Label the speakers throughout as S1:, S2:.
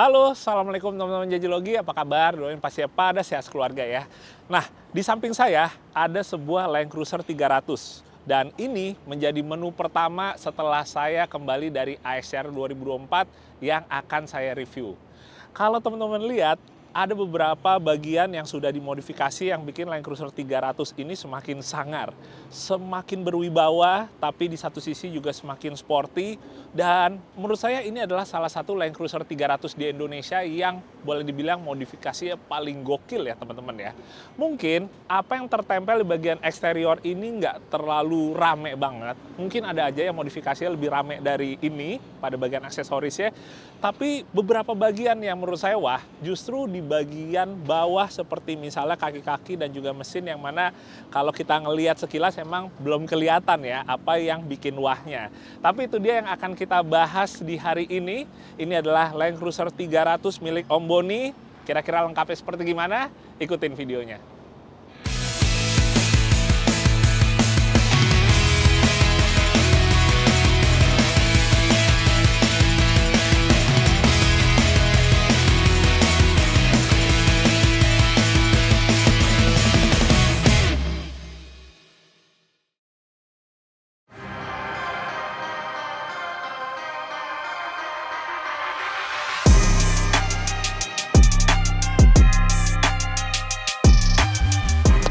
S1: Halo, Assalamualaikum teman-teman Jajilogi, apa kabar? Doain pasti pada sehat keluarga ya. Nah, di samping saya ada sebuah Land Cruiser 300. Dan ini menjadi menu pertama setelah saya kembali dari ISR 2024 yang akan saya review. Kalau teman-teman lihat, ada beberapa bagian yang sudah dimodifikasi yang bikin Land Cruiser 300 ini semakin sangar, semakin berwibawa, tapi di satu sisi juga semakin sporty. Dan menurut saya ini adalah salah satu Land Cruiser 300 di Indonesia yang boleh dibilang modifikasinya paling gokil ya teman-teman ya. Mungkin apa yang tertempel di bagian eksterior ini nggak terlalu rame banget. Mungkin ada aja yang modifikasinya lebih rame dari ini pada bagian aksesorisnya. Tapi beberapa bagian yang menurut saya wah, justru di bagian bawah seperti misalnya kaki-kaki dan juga mesin yang mana kalau kita ngelihat sekilas emang belum kelihatan ya apa yang bikin wahnya. Tapi itu dia yang akan kita bahas di hari ini. Ini adalah Land Cruiser 300 milik Om Boni. Kira-kira lengkapnya seperti gimana? Ikutin videonya.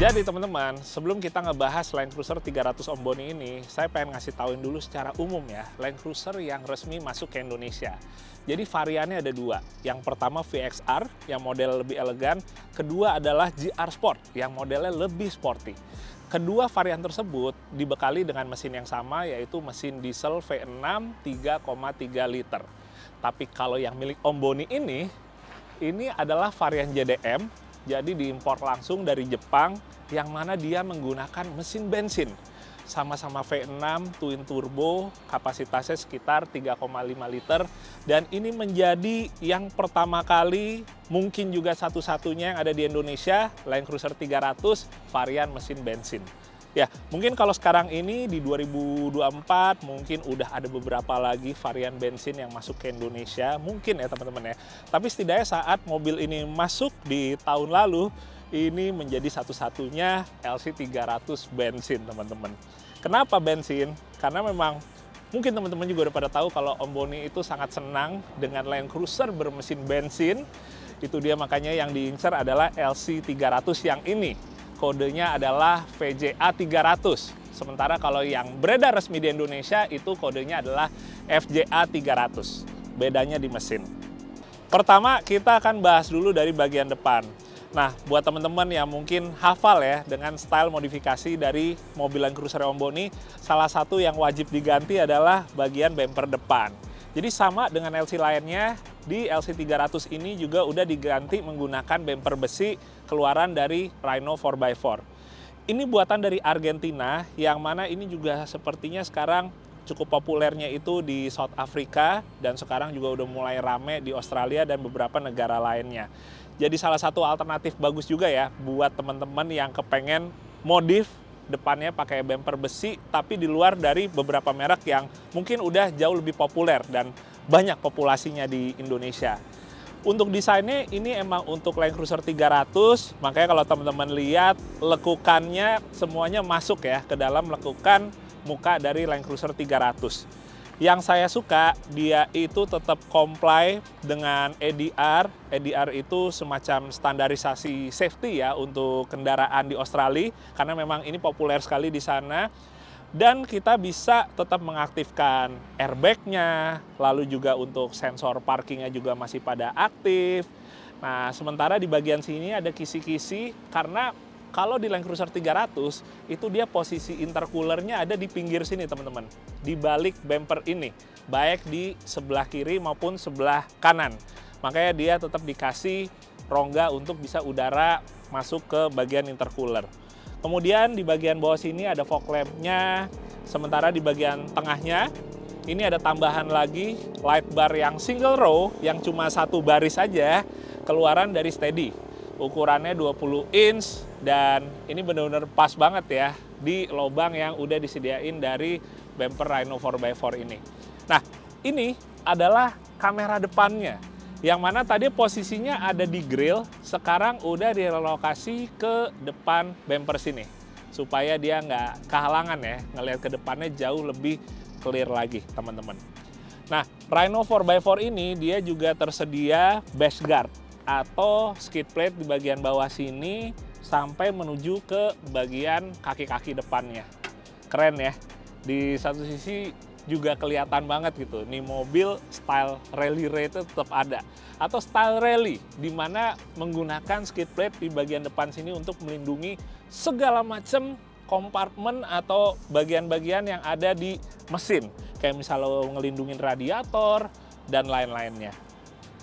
S1: Jadi teman-teman, sebelum kita ngebahas Land Cruiser 300 Om Boni ini, saya pengen ngasih tauin dulu secara umum ya, Land Cruiser yang resmi masuk ke Indonesia. Jadi variannya ada dua. Yang pertama VXR, yang model lebih elegan. Kedua adalah GR Sport, yang modelnya lebih sporty. Kedua varian tersebut dibekali dengan mesin yang sama, yaitu mesin diesel V6 3,3 liter. Tapi kalau yang milik Om Boni ini adalah varian JDM, jadi diimpor langsung dari Jepang, yang mana dia menggunakan mesin bensin. Sama-sama V6 twin turbo, kapasitasnya sekitar 3,5 liter. Dan ini menjadi yang pertama kali, mungkin juga satu-satunya yang ada di Indonesia, Land Cruiser 300 varian mesin bensin. Ya, mungkin kalau sekarang ini di 2024 mungkin udah ada beberapa lagi varian bensin yang masuk ke Indonesia, mungkin ya teman-teman ya. Tapi setidaknya saat mobil ini masuk di tahun lalu, ini menjadi satu-satunya LC300 bensin teman-teman. Kenapa bensin? Karena memang mungkin teman-teman juga udah pada tahu kalau Om Boni itu sangat senang dengan Land Cruiser bermesin bensin. Itu dia makanya yang diincar adalah LC300 yang ini. Kodenya adalah VJA 300. Sementara kalau yang beredar resmi di Indonesia itu kodenya adalah FJA 300. Bedanya di mesin. Pertama kita akan bahas dulu dari bagian depan. Nah, buat teman-teman yang mungkin hafal ya dengan style modifikasi dari mobil Land Cruiser Om Boni, salah satu yang wajib diganti adalah bagian bumper depan. Jadi sama dengan LC lainnya, di LC300 ini juga udah diganti menggunakan bumper besi keluaran dari Rhino 4x4. Ini buatan dari Argentina, yang mana ini juga sepertinya sekarang cukup populernya itu di South Africa, dan sekarang juga udah mulai rame di Australia dan beberapa negara lainnya. Jadi salah satu alternatif bagus juga ya buat teman-teman yang kepengen modif depannya pakai bumper besi, tapi di luar dari beberapa merek yang mungkin udah jauh lebih populer dan banyak populasinya di Indonesia. Untuk desainnya ini emang untuk Land Cruiser 300, makanya kalau teman-teman lihat lekukannya semuanya masuk ya ke dalam lekukan muka dari Land Cruiser 300. Yang saya suka, dia itu tetap comply dengan EDR. EDR itu semacam standarisasi safety ya untuk kendaraan di Australia, karena memang ini populer sekali di sana. Dan kita bisa tetap mengaktifkan airbag-nya, lalu juga untuk sensor parkingnya juga masih pada aktif. Nah, sementara di bagian sini ada kisi-kisi, karena kalau di Land Cruiser 300, itu dia posisi intercoolernya ada di pinggir sini teman-teman. Di balik bumper ini, baik di sebelah kiri maupun sebelah kanan. Makanya dia tetap dikasih rongga untuk bisa udara masuk ke bagian intercooler. Kemudian di bagian bawah sini ada fog lamp-nya, sementara di bagian tengahnya, ini ada tambahan lagi light bar yang single row, yang cuma satu baris saja, keluaran dari Steady. Ukurannya 20 inch dan ini benar-benar pas banget ya di lubang yang udah disediain dari bumper Rhino 4x4 ini. Nah, ini adalah kamera depannya. Yang mana tadi posisinya ada di grill, sekarang udah direlokasi ke depan bumper sini. Supaya dia nggak kehalangan ya, ngelihat ke depannya jauh lebih clear lagi teman-teman. Nah, Rhino 4x4 ini dia juga tersedia bash guard atau skid plate di bagian bawah sini sampai menuju ke bagian kaki-kaki depannya. Keren ya, di satu sisi juga kelihatan banget gitu. Nih mobil style rally itu tetap ada. Atau style rally, di mana menggunakan skid plate di bagian depan sini untuk melindungi segala macam kompartemen atau bagian-bagian yang ada di mesin. Kayak misalnya ngelindungin radiator dan lain-lainnya.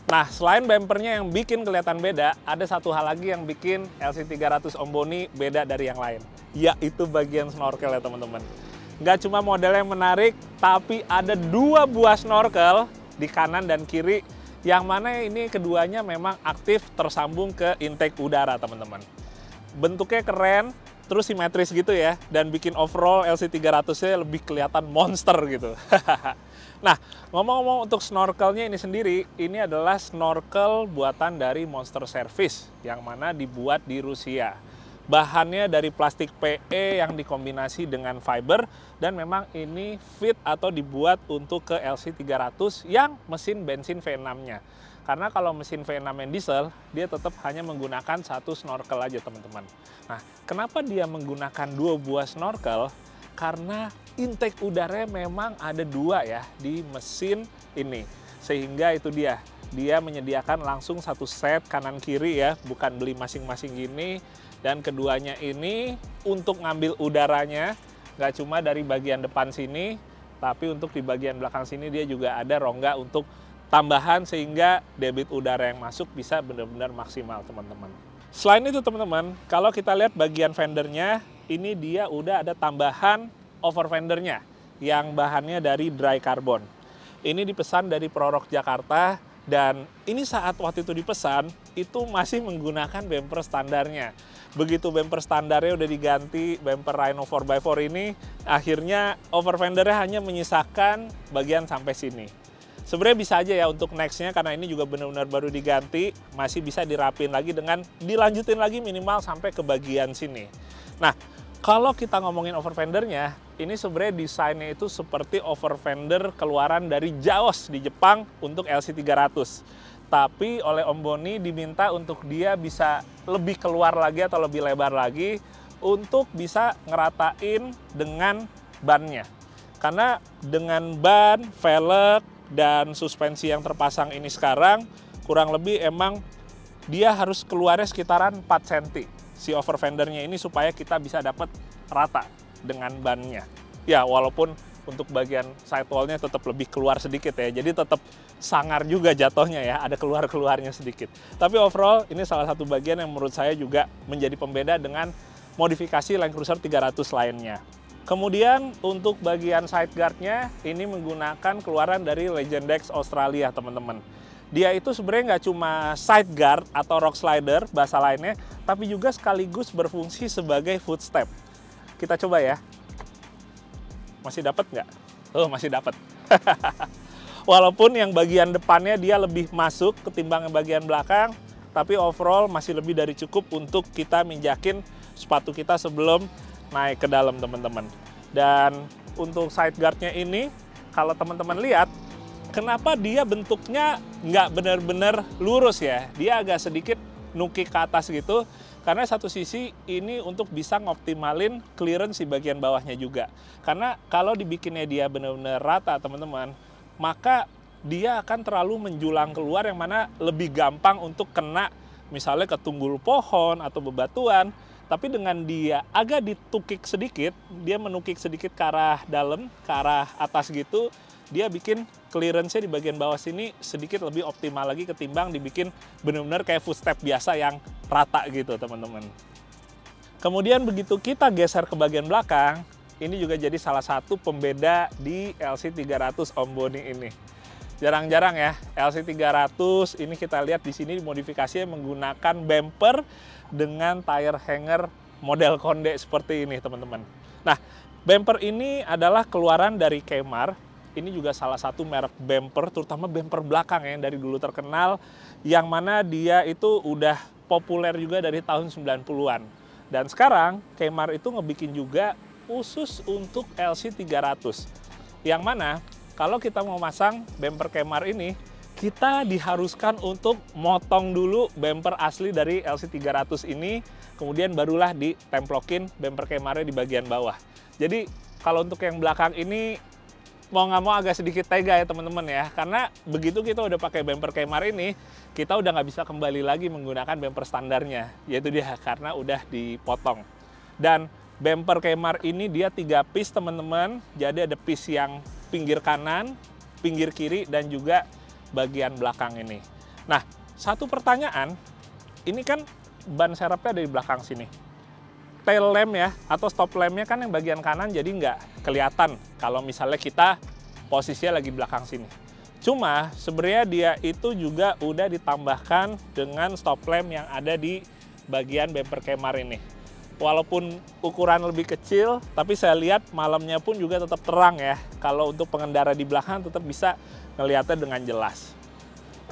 S1: Nah, selain bumpernya yang bikin kelihatan beda, ada satu hal lagi yang bikin LC300 Omboni beda dari yang lain. Yaitu bagian snorkel ya teman-teman. Nggak cuma modelnya yang menarik, tapi ada 2 buah snorkel di kanan dan kiri, yang mana ini keduanya memang aktif tersambung ke intake udara teman-teman. Bentuknya keren, terus simetris gitu ya, dan bikin overall LC300-nya lebih kelihatan monster gitu. Nah, ngomong-ngomong untuk snorkelnya ini sendiri, ini adalah snorkel buatan dari Monster Service, yang mana dibuat di Rusia. Bahannya dari plastik PE yang dikombinasi dengan fiber, dan memang ini fit atau dibuat untuk ke LC300 yang mesin bensin V6-nya. Karena kalau mesin V6 yang diesel, dia tetap hanya menggunakan 1 snorkel aja teman-teman. Nah, kenapa dia menggunakan 2 buah snorkel? Karena intake udaranya memang ada 2 ya di mesin ini. Sehingga itu dia menyediakan langsung 1 set kanan kiri ya, bukan beli masing-masing gini. Dan keduanya ini untuk ngambil udaranya, nggak cuma dari bagian depan sini, tapi untuk di bagian belakang sini dia juga ada rongga untuk tambahan sehingga debit udara yang masuk bisa benar-benar maksimal teman-teman. Selain itu teman-teman, kalau kita lihat bagian fendernya, ini dia udah ada tambahan over fendernya yang bahannya dari dry carbon. Ini dipesan dari Prorok Jakarta, dan ini saat waktu itu dipesan, itu masih menggunakan bumper standarnya. Begitu bumper standarnya udah diganti, bumper Rhino 4x4 ini, akhirnya over fendernya hanya menyisakan bagian sampai sini. Sebenarnya bisa aja ya untuk nextnya, karena ini juga benar-benar baru diganti, masih bisa dirapin lagi dengan dilanjutin lagi minimal sampai ke bagian sini. Nah, kalau kita ngomongin over fendernya, ini sebenarnya desainnya itu seperti over fender keluaran dari Jaos di Jepang untuk LC300. Tapi oleh Omboni diminta untuk dia bisa lebih keluar lagi atau lebih lebar lagi untuk bisa ngeratain dengan bannya. Karena dengan ban, velg, dan suspensi yang terpasang ini sekarang, kurang lebih emang dia harus keluarnya sekitaran 4 cm si over fendernya ini supaya kita bisa dapat rata dengan bannya. Ya, walaupun untuk bagian sidewall-nya tetap lebih keluar sedikit ya, jadi tetap sangar juga jatuhnya ya, ada keluar-keluarnya sedikit. Tapi overall ini salah satu bagian yang menurut saya juga menjadi pembeda dengan modifikasi Land Cruiser 300 lainnya. Kemudian untuk bagian side guard-nya ini menggunakan keluaran dari Legendex Australia teman-teman. Dia itu sebenarnya nggak cuma side guard atau rock slider bahasa lainnya, tapi juga sekaligus berfungsi sebagai footstep. Kita coba ya. Masih dapat nggak? Oh, masih dapat. Walaupun yang bagian depannya dia lebih masuk ketimbang yang bagian belakang, tapi overall masih lebih dari cukup untuk kita minjakin sepatu kita sebelum naik ke dalam teman-teman. Dan untuk side guard-nya ini, kalau teman-teman lihat, kenapa dia bentuknya nggak benar-benar lurus ya? Dia agak sedikit nukik ke atas gitu, karena satu sisi ini untuk bisa ngoptimalin clearance di bagian bawahnya juga. Karena kalau dibikinnya dia benar-benar rata teman-teman, maka dia akan terlalu menjulang keluar yang mana lebih gampang untuk kena misalnya ke tunggul pohon atau bebatuan. Tapi dengan dia agak ditukik sedikit, dia menukik sedikit ke arah dalam, ke arah atas gitu, dia bikin clearance-nya di bagian bawah sini sedikit lebih optimal lagi ketimbang dibikin benar-benar kayak footstep biasa yang rata gitu teman-teman. Kemudian begitu kita geser ke bagian belakang, ini juga jadi salah satu pembeda di LC300 Omboni ini. Jarang-jarang ya, LC300 ini kita lihat di sini modifikasinya menggunakan bumper dengan tire hanger model konde seperti ini teman-teman. Nah, bumper ini adalah keluaran dari Kemar. ini juga salah satu merek bumper, terutama bumper belakang ya, yang dari dulu terkenal, yang mana dia itu udah populer juga dari tahun 90-an. Dan sekarang Kemar itu ngebikin juga khusus untuk LC300. Yang mana kalau kita mau masang bumper Kemar ini, kita diharuskan untuk motong dulu bumper asli dari LC300 ini, kemudian barulah ditemplokin bumper Kemarnya di bagian bawah. Jadi kalau untuk yang belakang ini mau nggak mau agak sedikit tega ya teman-teman ya, karena begitu kita udah pakai bumper Kemar ini, kita udah nggak bisa kembali lagi menggunakan bumper standarnya, yaitu dia karena udah dipotong. Dan bumper Kemar ini dia 3 piece teman-teman, jadi ada piece yang pinggir kanan, pinggir kiri, dan juga bagian belakang ini. Nah, satu pertanyaan, ini kan ban serepnya ada di belakang sini. Tail lamp ya, atau stop lampnya kan yang bagian kanan, jadi nggak kelihatan kalau misalnya kita posisinya lagi belakang sini. Cuma sebenarnya dia itu juga udah ditambahkan dengan stop lamp yang ada di bagian bumper Kemar ini. Walaupun ukuran lebih kecil, tapi saya lihat malamnya pun juga tetap terang ya. Kalau untuk pengendara di belakang tetap bisa ngelihatnya dengan jelas.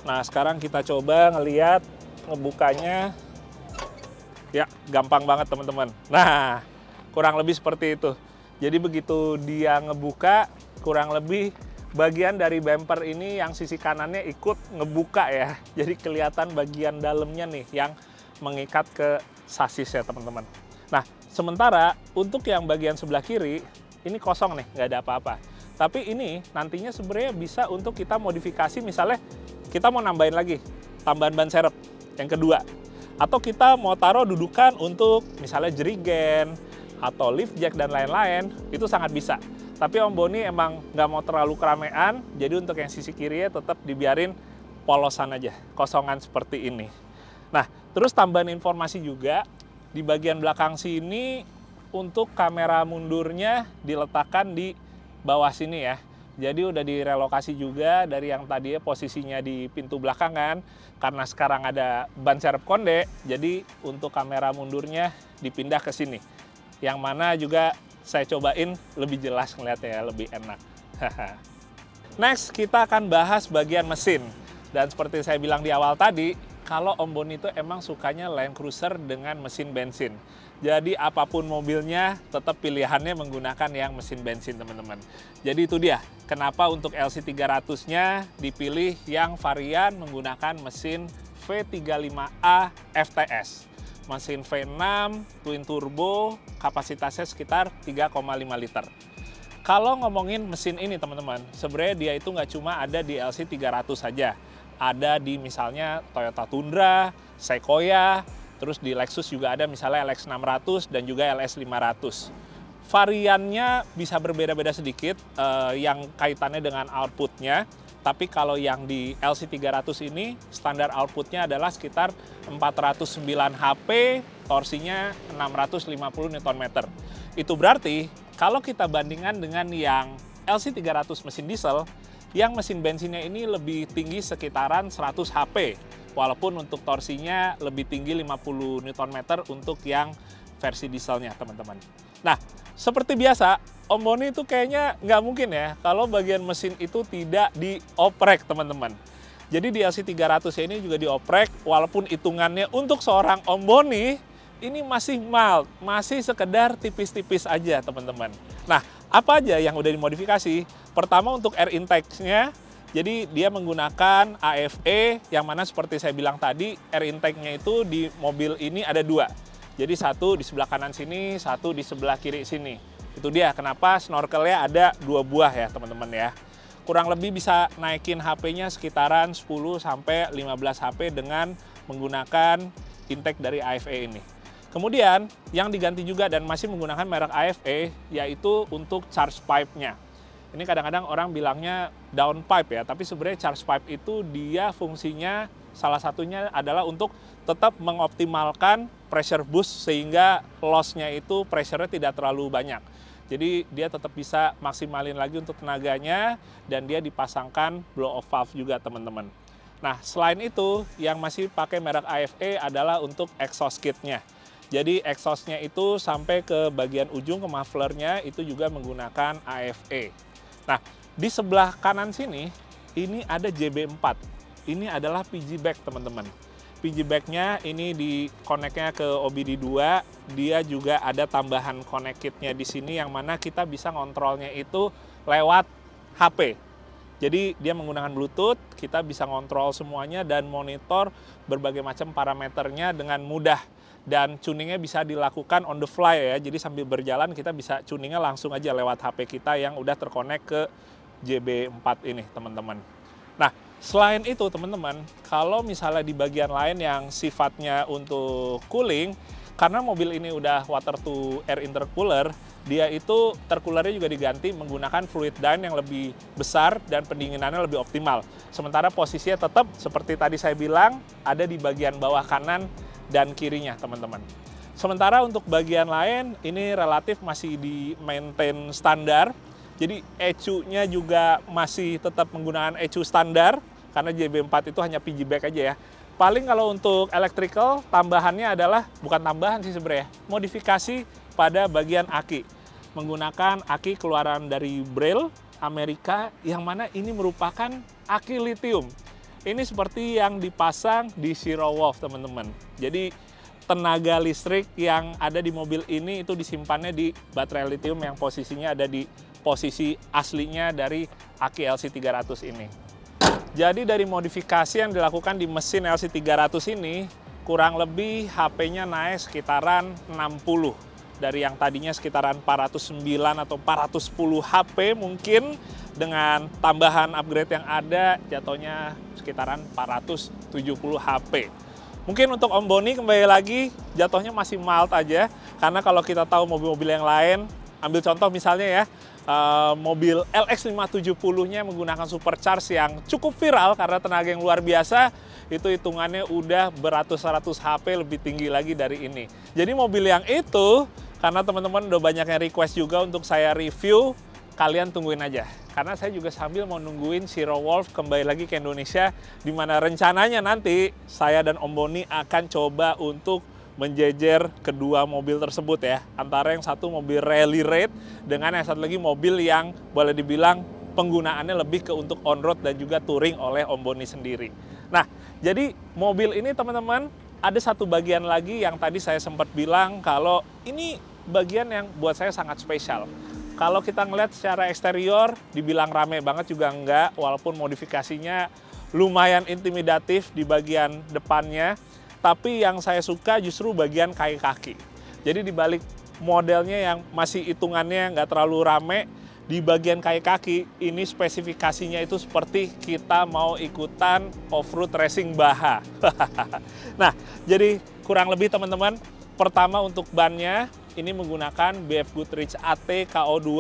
S1: Nah, sekarang kita coba ngelihat ngebukanya. Ya, gampang banget teman-teman. Nah, kurang lebih seperti itu. Jadi begitu dia ngebuka, kurang lebih bagian dari bumper ini yang sisi kanannya ikut ngebuka ya. Jadi kelihatan bagian dalamnya nih yang mengikat ke sasis ya teman-teman. Nah, sementara untuk yang bagian sebelah kiri, ini kosong nih, nggak ada apa-apa. Tapi ini nantinya sebenarnya bisa untuk kita modifikasi, misalnya kita mau nambahin lagi tambahan ban serep yang kedua. Atau kita mau taruh dudukan untuk misalnya jerigen atau lift jack dan lain-lain, itu sangat bisa. Tapi Om Boni emang nggak mau terlalu keramaian, jadi untuk yang sisi kirinya tetap dibiarin polosan aja, kosongan seperti ini. Nah, terus tambahan informasi juga, di bagian belakang sini untuk kamera mundurnya diletakkan di bawah sini ya. Jadi udah direlokasi juga dari yang tadinya posisinya di pintu belakang kan, karena sekarang ada ban serep konde, jadi untuk kamera mundurnya dipindah ke sini. Yang mana juga saya cobain lebih jelas ngeliatnya ya, lebih enak. Next, kita akan bahas bagian mesin. Dan seperti saya bilang di awal tadi, kalau Om Boni itu emang sukanya Land Cruiser dengan mesin bensin. Jadi apapun mobilnya, tetap pilihannya menggunakan yang mesin bensin teman-teman. Jadi itu dia, kenapa untuk LC300-nya dipilih yang varian menggunakan mesin V35A FTS. Mesin V6, twin turbo, kapasitasnya sekitar 3,5 liter. Kalau ngomongin mesin ini teman-teman, sebenarnya dia itu nggak cuma ada di LC300 saja. Ada di misalnya Toyota Tundra, Sequoia, terus di Lexus juga ada misalnya LX600 dan juga LS500. Variannya bisa berbeda-beda sedikit yang kaitannya dengan outputnya, tapi kalau yang di LC300 ini standar outputnya adalah sekitar 409 HP, torsinya 650 Nm. Itu berarti kalau kita bandingkan dengan yang LC300 mesin diesel, yang mesin bensinnya ini lebih tinggi sekitaran 100 HP, walaupun untuk torsinya lebih tinggi 50 Nm untuk yang versi dieselnya, teman-teman. Nah, seperti biasa, Om Boni itu kayaknya nggak mungkin ya kalau bagian mesin itu tidak dioprek, teman-teman. Jadi di LC300 ini juga dioprek, walaupun hitungannya untuk seorang Om Boni ini masih mild, masih sekedar tipis-tipis aja, teman-teman. Nah, apa aja yang udah dimodifikasi? Pertama untuk air intake-nya, jadi dia menggunakan AFE, yang mana seperti saya bilang tadi, air intake-nya itu di mobil ini ada 2. Jadi satu di sebelah kanan sini, satu di sebelah kiri sini. Itu dia kenapa snorkelnya ada 2 buah ya teman-teman ya. Kurang lebih bisa naikin HP-nya sekitaran 10-15 HP dengan menggunakan intake dari AFE ini. Kemudian yang diganti juga dan masih menggunakan merek AFE yaitu untuk charge pipe-nya. Ini kadang-kadang orang bilangnya downpipe ya, tapi sebenarnya charge pipe itu dia fungsinya salah satunya adalah untuk tetap mengoptimalkan pressure boost sehingga loss-nya itu pressure-nya tidak terlalu banyak. Jadi dia tetap bisa maksimalin lagi untuk tenaganya dan dia dipasangkan blow off valve juga teman-teman. Nah selain itu yang masih pakai merek AFE adalah untuk exhaust kit-nya. Jadi exhaust-nya itu sampai ke bagian ujung ke muffler-nya itu juga menggunakan AFE. Nah, Di sebelah kanan sini, ini ada JB4. Ini adalah PG back, teman-teman. PG back-nya ini di connect-nya ke OBD2, dia juga ada tambahan connect kit-nya di sini yang mana kita bisa ngontrolnya itu lewat HP. Jadi dia menggunakan Bluetooth, kita bisa ngontrol semuanya dan monitor berbagai macam parameternya dengan mudah. Dan tuningnya bisa dilakukan on the fly ya, jadi sambil berjalan kita bisa tuningnya langsung aja lewat HP kita yang udah terkonek ke JB4 ini, teman-teman. Nah, selain itu teman-teman, kalau misalnya di bagian lain yang sifatnya untuk cooling, karena mobil ini udah water to air intercooler, dia itu intercoolernya juga diganti menggunakan fluid dyne yang lebih besar dan pendinginannya lebih optimal. Sementara posisinya tetap seperti tadi saya bilang, ada di bagian bawah kanan dan kirinya, teman-teman. Sementara untuk bagian lain, ini relatif masih di maintain standar. Jadi ECU-nya juga masih tetap menggunakan ECU standar, karena JB4 itu hanya PG back aja ya. Paling kalau untuk electrical, tambahannya adalah, bukan tambahan sih sebenarnya, modifikasi pada bagian aki. Menggunakan aki keluaran dari Braille Amerika, yang mana ini merupakan aki lithium. Ini seperti yang dipasang di Zero Wolf, teman-teman. Jadi tenaga listrik yang ada di mobil ini itu disimpannya di baterai lithium yang posisinya ada di posisi aslinya dari aki LC300 ini. Jadi dari modifikasi yang dilakukan di mesin LC300 ini, kurang lebih HP-nya naik sekitaran 60. Dari yang tadinya sekitaran 409 atau 410 HP mungkin, dengan tambahan upgrade yang ada jatuhnya sekitaran 470 HP. Mungkin untuk Om Boni kembali lagi jatuhnya masih mild aja, karena kalau kita tahu mobil-mobil yang lain, ambil contoh misalnya ya, mobil LX570-nya menggunakan supercharge yang cukup viral karena tenaga yang luar biasa, itu hitungannya udah beratus-ratus HP lebih tinggi lagi dari ini. Jadi mobil yang itu, karena teman-teman udah banyak yang request juga untuk saya review, kalian tungguin aja. Karena saya juga sambil mau nungguin Zero Wolf kembali lagi ke Indonesia, di mana rencananya nanti saya dan Om Boni akan coba untuk menjejer kedua mobil tersebut ya. Antara yang satu mobil rally raid dengan yang satu lagi mobil yang boleh dibilang penggunaannya lebih ke untuk on-road dan juga touring oleh Om Boni sendiri. Nah, jadi mobil ini teman-teman ada satu bagian lagi yang tadi saya sempat bilang kalau ini bagian yang buat saya sangat spesial. Kalau kita ngeliat secara eksterior, dibilang rame banget juga enggak, walaupun modifikasinya lumayan intimidatif di bagian depannya. Tapi yang saya suka justru bagian kaki-kaki. Jadi di balik modelnya yang masih hitungannya nggak terlalu rame, di bagian kaki-kaki ini spesifikasinya itu seperti kita mau ikutan off-road racing Baha. Nah, jadi kurang lebih teman-teman, pertama untuk bannya, ini menggunakan BF Goodrich AT KO2,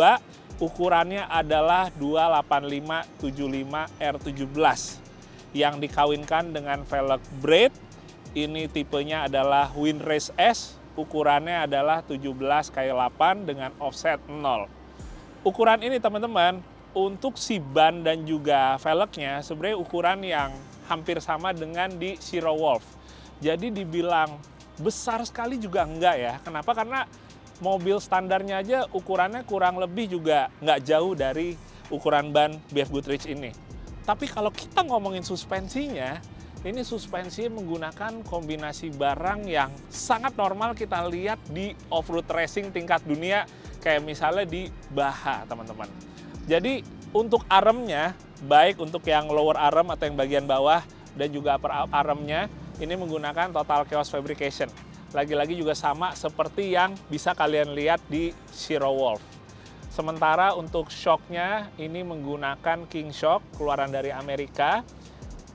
S1: ukurannya adalah 285/75 R17 yang dikawinkan dengan velg braid. Ini tipenya adalah Windrace S, ukurannya adalah 17x8 dengan offset 0. Ukuran ini teman-teman, untuk si ban dan juga velgnya sebenarnya ukuran yang hampir sama dengan di Zero Wolf. Jadi dibilang besar sekali juga enggak ya. Kenapa? Karena mobil standarnya aja ukurannya kurang lebih juga nggak jauh dari ukuran ban BF Goodrich ini. Tapi kalau kita ngomongin suspensinya, ini suspensi menggunakan kombinasi barang yang sangat normal kita lihat di off-road racing tingkat dunia, kayak misalnya di Baha, teman-teman. Jadi untuk armnya, baik untuk yang lower arm atau yang bagian bawah dan juga upper armnya, ini menggunakan Total Chaos Fabrication. Lagi-lagi juga sama seperti yang bisa kalian lihat di Zero Wolf. Sementara untuk shocknya ini menggunakan King Shock keluaran dari Amerika.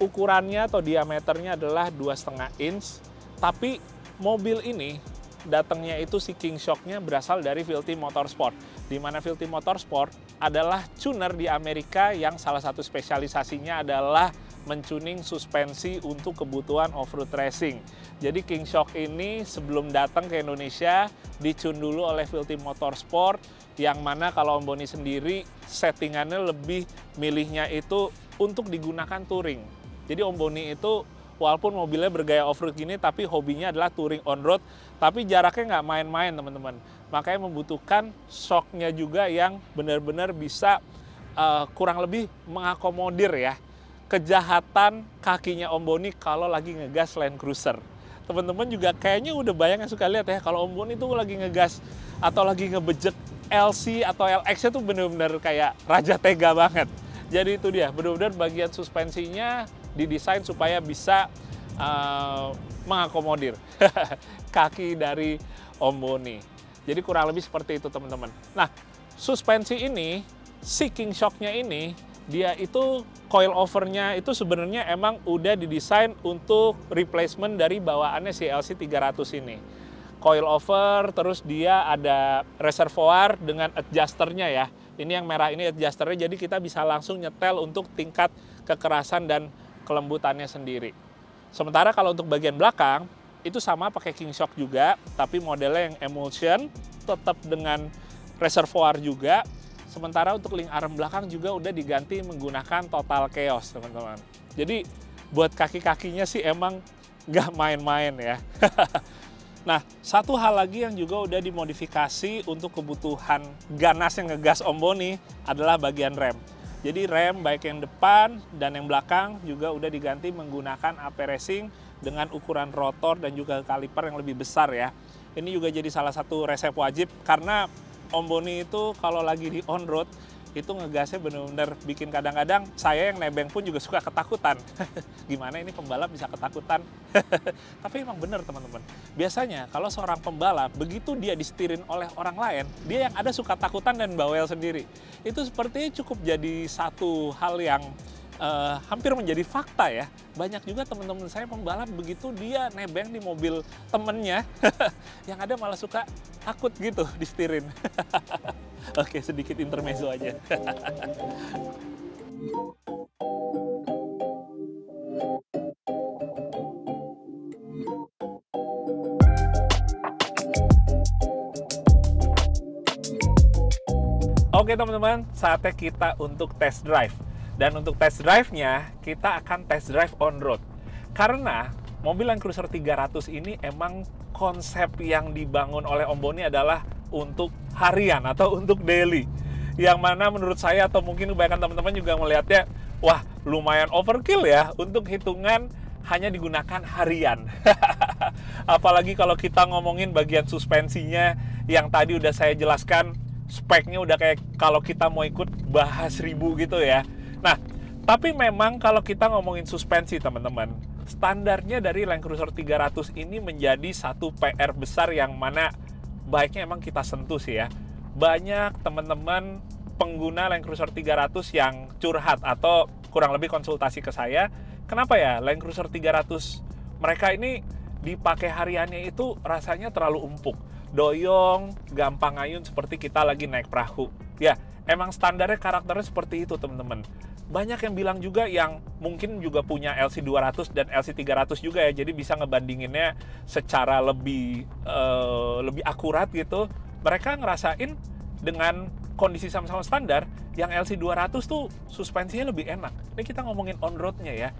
S1: Ukurannya atau diameternya adalah 2,5 inch. Tapi mobil ini datangnya itu si King Shock-nya berasal dari Vilty Motorsport. Di mana Vilty Motorsport adalah tuner di Amerika yang salah satu spesialisasinya adalah mentuning suspensi untuk kebutuhan off-road racing. Jadi King Shock ini sebelum datang ke Indonesia dicun dulu oleh Vilty Motorsport, yang mana kalau Om Boni sendiri settingannya lebih milihnya itu untuk digunakan touring. Jadi Om Boni itu walaupun mobilnya bergaya off-road gini, tapi hobinya adalah touring on-road, tapi jaraknya nggak main-main teman-teman. Makanya membutuhkan shocknya juga yang benar-benar bisa kurang lebih mengakomodir ya kejahatan kakinya Om Boni kalau lagi ngegas Land Cruiser. Teman-teman juga kayaknya udah banyak yang suka lihat ya, kalau Om Boni tuh lagi ngegas atau lagi ngebejek LC atau LX-nya tuh bener-bener kayak raja tega banget. Jadi itu dia, bener-bener bagian suspensinya didesain supaya bisa mengakomodir kaki dari Om Boni. Jadi kurang lebih seperti itu teman-teman. Nah, suspensi ini, si King Shock-nya ini, dia itu coil overnya itu sebenarnya emang udah didesain untuk replacement dari bawaannya si LC 300 ini. Coil over, terus dia ada reservoir dengan adjusternya ya. Ini yang merah ini adjusternya, jadi kita bisa langsung nyetel untuk tingkat kekerasan dan kelembutannya sendiri. Sementara kalau untuk bagian belakang, itu sama pakai King Shock juga, tapi modelnya yang emulsion, tetap dengan reservoir juga. Sementara untuk link arm belakang juga udah diganti menggunakan Total Chaos, teman-teman. Jadi buat kaki-kakinya sih emang nggak main-main ya. Nah, satu hal lagi yang juga udah dimodifikasi untuk kebutuhan ganas yang ngegas Om Boni adalah bagian rem. Jadi rem baik yang depan dan yang belakang juga udah diganti menggunakan AP Racing dengan ukuran rotor dan juga kaliper yang lebih besar ya. Ini juga jadi salah satu resep wajib karena Om Boni itu kalau lagi di on-road, itu ngegasnya bener-bener bikin kadang-kadang saya yang nebeng pun juga suka ketakutan. Gimana ini pembalap bisa ketakutan? Tapi emang bener teman-teman. Biasanya kalau seorang pembalap, begitu dia disetirin oleh orang lain, dia yang ada suka takutan dan bawel sendiri. Itu sepertinya cukup jadi satu hal yang hampir menjadi fakta ya. Banyak juga teman-teman saya pembalap begitu dia nebeng di mobil temennya, yang ada malah suka takut gitu disetirin. Oke, sedikit intermezzo aja. Oke teman-teman, saatnya kita untuk test drive. Dan untuk test drive-nya, kita akan test drive on-road. Karena mobil Land Cruiser 300 ini emang konsep yang dibangun oleh Om Boni adalah untuk harian atau untuk daily. Yang mana menurut saya atau mungkin kebanyakan teman-teman juga melihatnya, wah lumayan overkill ya untuk hitungan hanya digunakan harian. Apalagi kalau kita ngomongin bagian suspensinya yang tadi udah saya jelaskan, speknya udah kayak kalau kita mau ikut bahas 1000 gitu ya. Nah, tapi memang kalau kita ngomongin suspensi teman-teman, standarnya dari Land Cruiser 300 ini menjadi satu PR besar yang mana baiknya emang kita sentuh sih ya. Banyak teman-teman pengguna Land Cruiser 300 yang curhat atau kurang lebih konsultasi ke saya, kenapa ya Land Cruiser 300 mereka ini dipakai hariannya itu rasanya terlalu empuk, doyong, gampang ngayun seperti kita lagi naik perahu. Ya, emang standarnya karakternya seperti itu teman-teman. Banyak yang bilang juga yang mungkin juga punya LC200 dan LC300 juga ya, jadi bisa ngebandinginnya secara lebih akurat gitu. Mereka ngerasain dengan kondisi sama-sama standar, yang LC200 tuh suspensinya lebih enak. Ini kita ngomongin on-roadnya ya.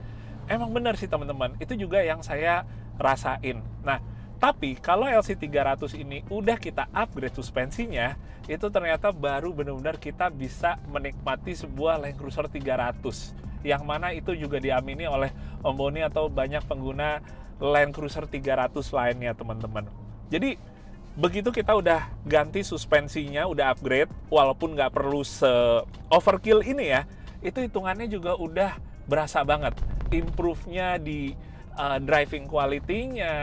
S1: Emang bener sih teman-teman, itu juga yang saya rasain. Nah, tapi kalau LC300 ini udah kita upgrade suspensinya, itu ternyata baru benar-benar kita bisa menikmati sebuah Land Cruiser 300. Yang mana itu juga diamini oleh Om Boni atau banyak pengguna Land Cruiser 300 lainnya teman-teman. Jadi begitu kita udah ganti suspensinya, udah upgrade, walaupun nggak perlu se-overkill ini ya, itu hitungannya juga udah berasa banget. Improve-nya di driving quality-nya,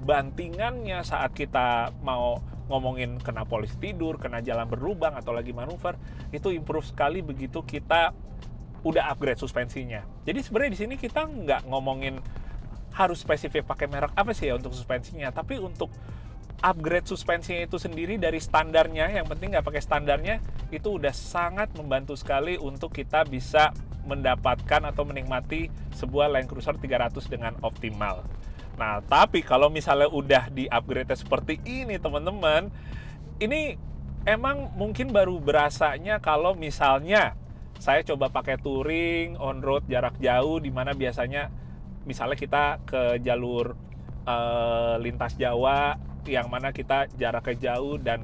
S1: bantingannya saat kita mau ngomongin kena polisi tidur, kena jalan berlubang, atau lagi manuver, itu improve sekali begitu kita udah upgrade suspensinya. Jadi sebenarnya di sini kita nggak ngomongin harus spesifik pakai merek apa sih ya untuk suspensinya, tapi untuk upgrade suspensinya itu sendiri dari standarnya, yang penting nggak pakai standarnya, itu udah sangat membantu sekali untuk kita bisa mendapatkan atau menikmati sebuah Land Cruiser 300 dengan optimal. Nah, tapi kalau misalnya udah di-upgrade seperti ini, teman-teman, ini emang mungkin baru berasanya kalau misalnya saya coba pakai touring, on-road jarak jauh, di mana biasanya misalnya kita ke jalur lintas Jawa, yang mana kita jaraknya jauh dan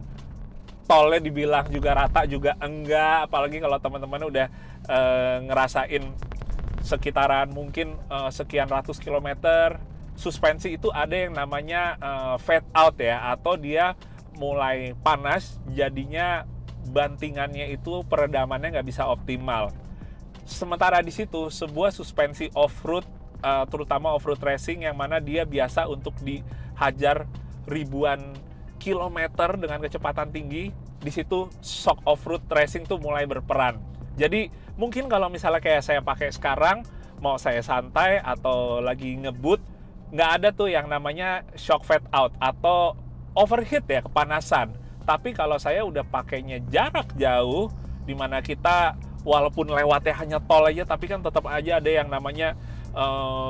S1: tolnya dibilang juga rata juga enggak, apalagi kalau teman-teman udah ngerasain sekitaran mungkin sekian ratus kilometer. Suspensi itu ada yang namanya fade out ya, atau dia mulai panas, jadinya bantingannya itu peredamannya nggak bisa optimal. Sementara di situ sebuah suspensi off-road, terutama off-road racing yang mana dia biasa untuk dihajar ribuan kilometer dengan kecepatan tinggi, di situ shock off-road racing tuh mulai berperan. Jadi mungkin kalau misalnya kayak saya pakai sekarang, mau saya santai atau lagi ngebut, nggak ada tuh yang namanya shock fade out atau overheat ya, kepanasan. Tapi kalau saya udah pakainya jarak jauh, dimana kita walaupun lewatnya hanya tol aja, tapi kan tetap aja ada yang namanya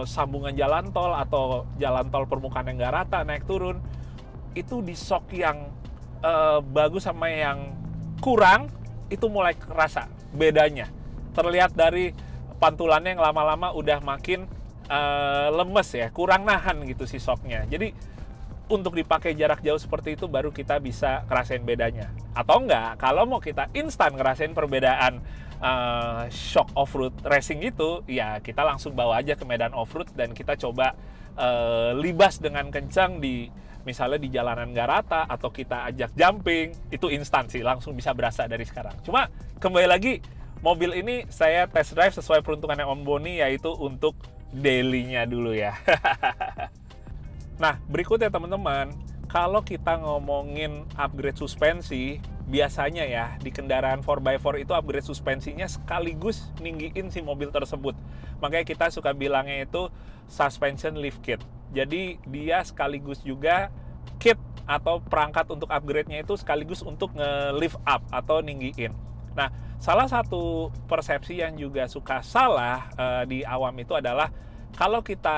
S1: sambungan jalan tol atau jalan tol permukaan yang nggak rata, naik turun, itu di shock yang bagus sama yang kurang, itu mulai kerasa bedanya. Terlihat dari pantulannya yang lama-lama udah makin lemes ya, kurang nahan gitu si shocknya. Jadi untuk dipakai jarak jauh seperti itu baru kita bisa ngerasain bedanya. Atau enggak, kalau mau kita instan ngerasain perbedaan shock off-road racing itu, ya kita langsung bawa aja ke medan off-road dan kita coba libas dengan kencang di misalnya di jalanan nggak rata, atau kita ajak jumping, itu instan sih, langsung bisa berasa dari sekarang. Cuma kembali lagi, mobil ini saya test drive sesuai peruntukannya Om Boni, yaitu untuk daily-nya dulu ya. Nah, berikutnya teman-teman, kalau kita ngomongin upgrade suspensi, biasanya ya di kendaraan 4x4 itu upgrade suspensinya sekaligus ninggiin si mobil tersebut. Makanya kita suka bilangnya itu suspension lift kit. Jadi dia sekaligus juga kit atau perangkat untuk upgrade-nya itu sekaligus untuk nge-lift up atau ninggiin. Nah, salah satu persepsi yang juga suka salah di awam itu adalah kalau kita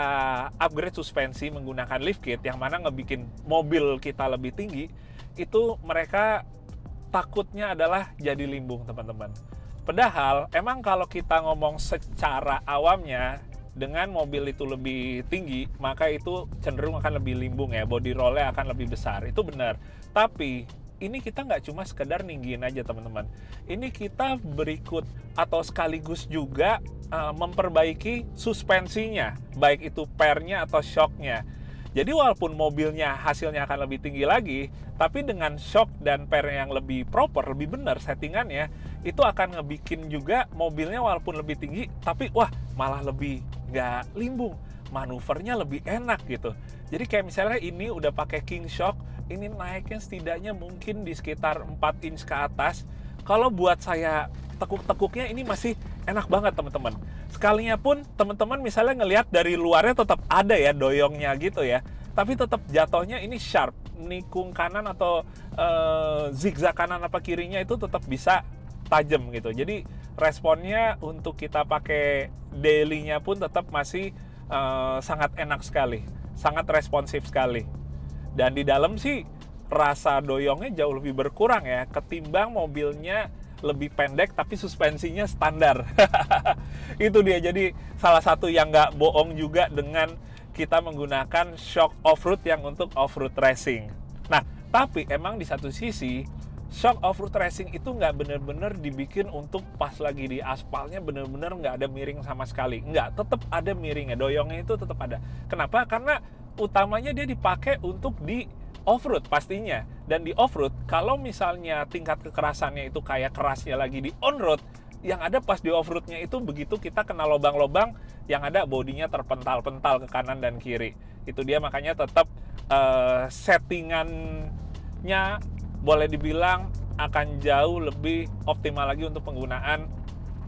S1: upgrade suspensi menggunakan lift kit yang mana ngebikin mobil kita lebih tinggi, itu mereka takutnya adalah jadi limbung, teman-teman. Padahal emang kalau kita ngomong secara awamnya, dengan mobil itu lebih tinggi, maka itu cenderung akan lebih limbung ya, body roll-nya akan lebih besar. Itu benar. Tapi ini kita nggak cuma sekedar ninggiin aja, teman-teman. Ini kita berikut atau sekaligus juga memperbaiki suspensinya, baik itu pernya atau shocknya. Jadi walaupun mobilnya hasilnya akan lebih tinggi lagi, tapi dengan shock dan per yang lebih proper, lebih benar settingannya, itu akan ngebikin juga mobilnya walaupun lebih tinggi, tapi wah malah lebih nggak limbung, manuvernya lebih enak gitu. Jadi kayak misalnya ini udah pakai king shock, ini naiknya setidaknya mungkin di sekitar 4 inch ke atas. Kalau buat saya tekuk-tekuknya ini masih enak banget, teman-teman. Sekalinya pun teman-teman misalnya ngelihat dari luarnya tetap ada ya doyongnya gitu ya, tapi tetap jatuhnya ini sharp, nikung kanan atau zigzag kanan apa kirinya itu tetap bisa tajam gitu. Jadi responnya untuk kita pakai daily-nya pun tetap masih sangat enak sekali, sangat responsif sekali. Dan di dalam sih rasa doyongnya jauh lebih berkurang ya, ketimbang mobilnya lebih pendek tapi suspensinya standar. Itu dia, jadi salah satu yang nggak bohong juga dengan kita menggunakan shock off-road yang untuk off-road racing. Nah, tapi emang di satu sisi shock off-road racing itu nggak bener-bener dibikin untuk pas lagi di aspalnya bener-bener nggak ada miring sama sekali. Nggak, tetap ada miringnya, doyongnya itu tetap ada. Kenapa? Karena utamanya dia dipakai untuk di off-road pastinya. Dan di off-road, kalau misalnya tingkat kekerasannya itu kayak kerasnya lagi di on-road, yang ada pas di off-roadnya itu begitu kita kena lobang-lobang, yang ada bodinya terpental-pental ke kanan dan kiri. Itu dia, makanya tetap settingannya boleh dibilang akan jauh lebih optimal lagi untuk penggunaan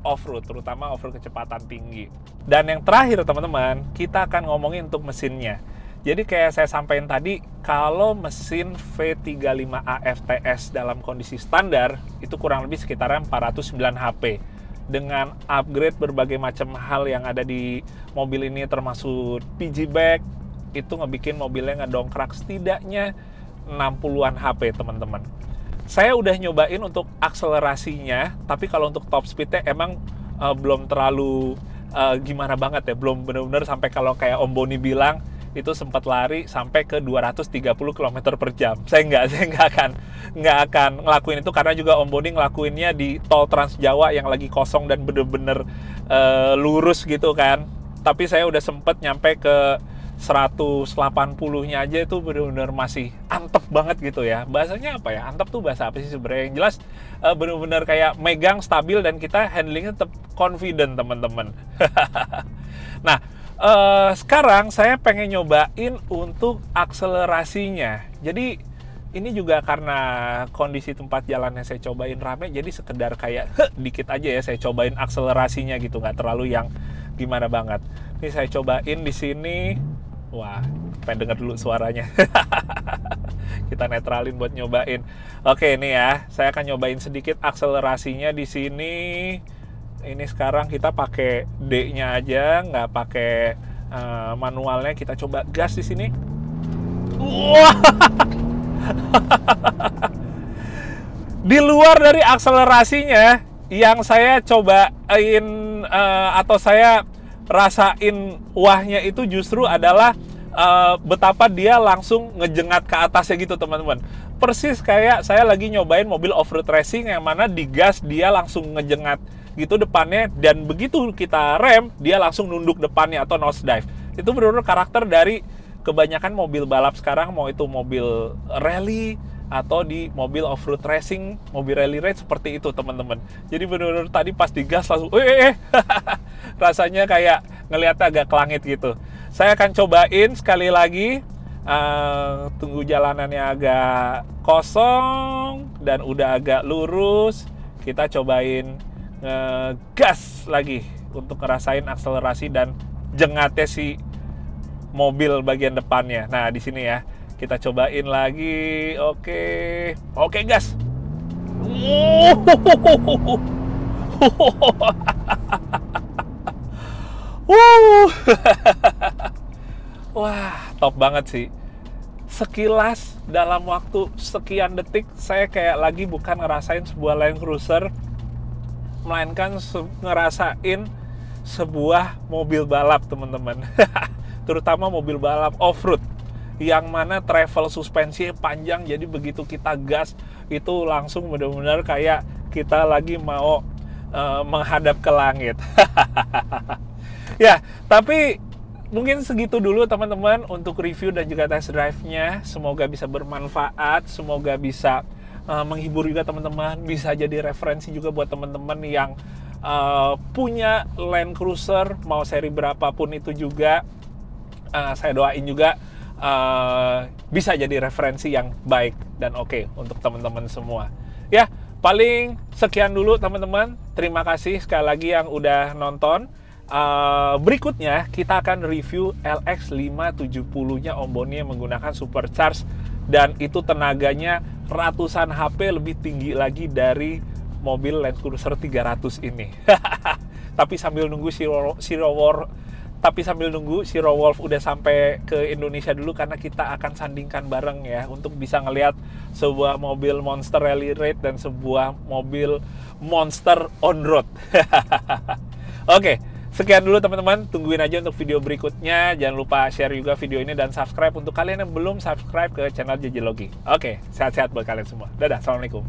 S1: off-road, terutama off-road kecepatan tinggi. Dan yang terakhir teman-teman, kita akan ngomongin untuk mesinnya. Jadi kayak saya sampaikan tadi, kalau mesin V35 AFTS dalam kondisi standar, itu kurang lebih sekitar 409 HP. Dengan upgrade berbagai macam hal yang ada di mobil ini, termasuk PG bag, itu ngebikin mobilnya ngedongkrak setidaknya 60-an HP, teman-teman. Saya udah nyobain untuk akselerasinya, tapi kalau untuk top speednya emang belum terlalu gimana banget ya, belum benar-benar sampai kalau kayak Om Boni bilang, itu sempat lari sampai ke 230 km per jam. Saya nggak akan ngelakuin itu, karena juga Om Boni ngelakuinnya di tol Trans Jawa yang lagi kosong dan bener-bener lurus gitu kan. Tapi saya udah sempet nyampe ke 180-nya aja itu bener-bener masih antep banget gitu ya. Bahasanya apa ya? Antep tuh bahasa apa sih sebenarnya? Yang jelas bener-bener kayak megang stabil dan kita handlingnya tetap confident, teman-teman. Nah, sekarang saya pengen nyobain untuk akselerasinya. Jadi ini juga karena kondisi tempat jalan yang saya cobain rame, jadi sekedar kayak dikit aja ya saya cobain akselerasinya gitu, nggak terlalu yang gimana banget. Ini saya cobain di sini. Wah, pengen denger dulu suaranya. Kita netralin buat nyobain. Oke, ini ya, saya akan nyobain sedikit akselerasinya di sini. Ini sekarang kita pakai D-nya aja, nggak pakai manualnya. Kita coba gas di sini. Wah, di luar dari akselerasinya, yang saya cobain atau saya rasain wahnya itu justru adalah betapa dia langsung ngejengat ke atasnya gitu, teman-teman. Persis kayak saya lagi nyobain mobil off-road racing yang mana digas dia langsung ngejengat gitu depannya, dan begitu kita rem dia langsung nunduk depannya atau nose dive. Itu benar-benar karakter dari kebanyakan mobil balap sekarang, mau itu mobil rally atau di mobil off-road racing, mobil rally race seperti itu, teman-teman. Jadi benar-benar tadi pas digas langsung rasanya kayak ngeliatnya agak kelangit gitu. Saya akan cobain sekali lagi. Tunggu jalanannya agak kosong dan udah agak lurus. Kita cobain ngegas lagi untuk ngerasain akselerasi dan jengatnya si mobil bagian depannya. Nah, di sini ya. Kita cobain lagi. Oke, gas. Wah, top banget sih. Sekilas dalam waktu sekian detik saya kayak lagi bukan ngerasain sebuah Land Cruiser, melainkan ngerasain sebuah mobil balap, teman-teman. Terutama mobil balap off-road yang mana travel suspensinya panjang, jadi begitu kita gas itu langsung benar-benar kayak kita lagi mau menghadap ke langit. Ya, tapi mungkin segitu dulu teman-teman untuk review dan juga test drive-nya. Semoga bisa bermanfaat, semoga bisa menghibur juga teman-teman, bisa jadi referensi juga buat teman-teman yang punya Land Cruiser, mau seri berapapun itu juga. Saya doain juga bisa jadi referensi yang baik dan oke untuk teman-teman semua. Ya, paling sekian dulu teman-teman. Terima kasih sekali lagi yang udah nonton. Berikutnya kita akan review LX570-nya Om Boni yang menggunakan supercharge, dan itu tenaganya ratusan HP lebih tinggi lagi dari mobil Land Cruiser 300 ini. Tapi sambil nunggu Zero Wolf udah sampai ke Indonesia dulu, karena kita akan sandingkan bareng ya untuk bisa ngelihat sebuah mobil monster rally raid dan sebuah mobil monster on road. Oke, sekian dulu teman-teman, tungguin aja untuk video berikutnya. Jangan lupa share juga video ini dan subscribe untuk kalian yang belum subscribe ke channel JJ Logi. Oke, sehat-sehat buat kalian semua. Dadah, assalamualaikum.